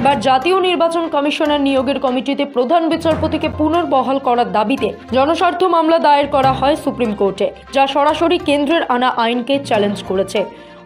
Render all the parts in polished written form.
এবার জাতীয় নির্বাচন কমিশনের নিয়োগের কমিটিতে প্রধান বিচারপতিকে পুনর্বহাল করার দাবিতে জনস্বার্থ মামলা দায়ের করা হয় সুপ্রিম কোর্টে, যা সরাসরি কেন্দ্রের আনা আইনকে চ্যালেঞ্জ করেছে।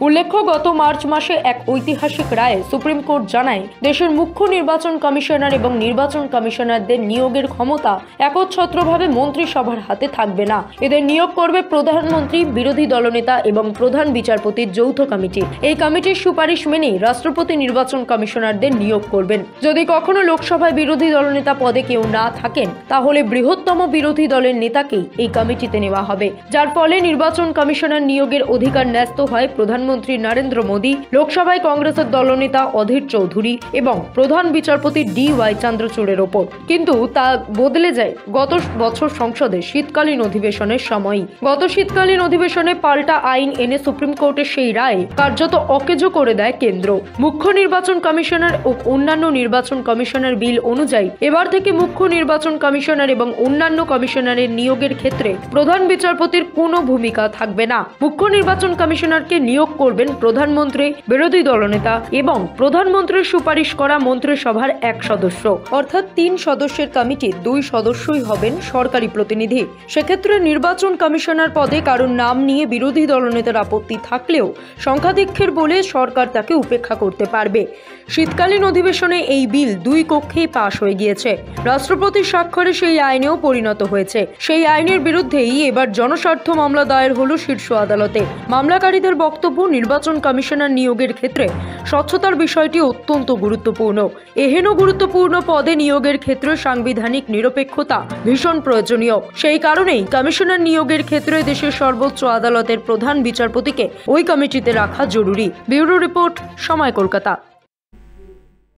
উল্লেখ্য, গত মার্চ মাসে এক ঐতিহাসিক রায়ে সুপ্রিম কোর্ট জানায়, দেশের মুখ্য নির্বাচন কমিশনার এবং নির্বাচন কমিশনারদের নিয়োগের ক্ষমতা একচ্ছত্রভাবে মন্ত্রিসভার হাতে থাকবে না। এদের নিয়োগ করবে প্রধানমন্ত্রী, বিরোধী দলনেতা এবং প্রধান বিচারপতির যৌথ কমিটি। এই কমিটির সুপারিশ মেনেই রাষ্ট্রপতি নির্বাচন কমিশনারদের নিয়োগ করবেন। যদি কখনো লোকসভায় বিরোধী দলনেতা পদে কেউ না থাকেন, তাহলে বৃহত্তম বিরোধী দলের নেতাকেই এই কমিটিতে নেওয়া হবে, যার ফলে নির্বাচন কমিশনার নিয়োগের অধিকার ন্যস্ত হয় প্রধানমন্ত্রী নরেন্দ্র মোদী, লোকসভায় কংগ্রেসের দলনেতা অধীর চৌধুরী এবং প্রধান বিচারপতি DY চন্দ্রচূড়ের ওপর। কিন্তু তা বদলে যায় গত বছর সংসদে শীতকালীন অধিবেশনের সময়ই। গত শীতকালীন অধিবেশনে পাল্টা আইন এনে সুপ্রিম কোর্টের সেই রায় কার্যত অকেজো করে দেয় কেন্দ্র। মুখ্য নির্বাচন কমিশনার ও অন্যান্য নির্বাচন কমিশনার বিল অনুযায়ী এবার থেকে মুখ্য নির্বাচন কমিশনার এবং অন্যান্য কমিশনারের নিয়োগের ক্ষেত্রে প্রধান বিচারপতির কোনো ভূমিকা থাকবে না। মুখ্য নির্বাচন কমিশনারকে নিয়োগ করবেন প্রধানমন্ত্রী, বিরোধী দলনেতা এবং প্রধানমন্ত্রীর সুপারিশ করা মন্ত্রিসভার এক সদস্য। অর্থাৎ 3 সদস্যের কমিটির 2 সদস্যই হবেন সরকারি প্রতিনিধি। সেক্ষেত্রে নির্বাচন কমিশনার পদে কারোর নাম নিয়ে বিরোধী দলনেতার আপত্তি থাকলেও সংখ্যাধিক্যের বলে সরকার তাকে উপেক্ষা করতে পারবে। শীতকালীন অধিবেশনে এই বিল 2 কক্ষেই পাশ হয়ে গিয়েছে। রাষ্ট্রপতির স্বাক্ষরে সেই আইনেও পরিণত হয়েছে। সেই আইনের বিরুদ্ধেই এবার জনস্বার্থ মামলা দায়ের হলো শীর্ষ আদালতে। মামলাকারীদের বক্তব্য, নির্বাচন কমিশনার নিয়োগের ক্ষেত্রে স্বচ্ছতার বিষয়টি অত্যন্ত গুরুত্বপূর্ণ। এহেন গুরুত্বপূর্ণ পদে নিয়োগের ক্ষেত্রে সাংবিধানিক নিরপেক্ষতা ভীষণ প্রয়োজনীয়। সেই কারণেই কমিশনার নিয়োগের ক্ষেত্রে দেশের সর্বোচ্চ আদালতের প্রধান বিচারপতিকে ওই কমিটিতে রাখা জরুরি। ব্যুরো রিপোর্ট, সময়, কলকাতা।